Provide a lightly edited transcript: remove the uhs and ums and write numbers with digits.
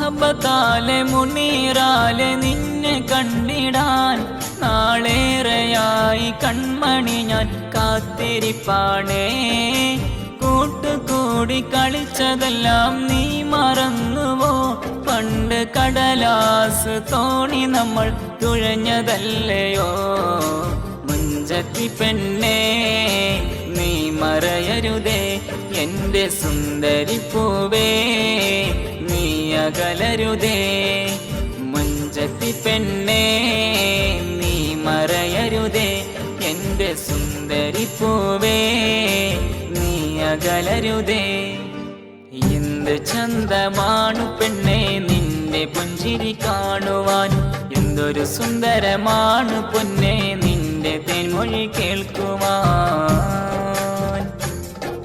മഹബത്താലെ മുനീറാലെ നിന്നെ കണ്ടിടാൻ നാളേറെയായി കൺമണി ഞാൻ കാത്തിരിപ്പാണേ. കൂട്ടുകൂടി കളിച്ചതെല്ലാം നീ മറന്നുവോ? പണ്ട് കടലാസ് തോണി നമ്മൾ തുഴഞ്ഞതല്ലയോ? മുഞ്ചത്തി പെണ്ണേ നീ മറയരുതേ, എൻ്റെ സുന്ദരി പൂവേ നീ അകലരുതേ. മുഞ്ചത്തി പെണ്ണേ നീ മറയരുതേ, എൻ്റെ സുന്ദരി പൂവേ നീ അകലരുതേ. എന്ത് ചന്തമാണു പെണ്ണേ നിന്റെ പുഞ്ചിരി കാണുവാൻ, എന്തൊരു സുന്ദരമാണു പൊന്നേ നിന്റെ തേൻമൊഴി കേൾക്കുവാൻ.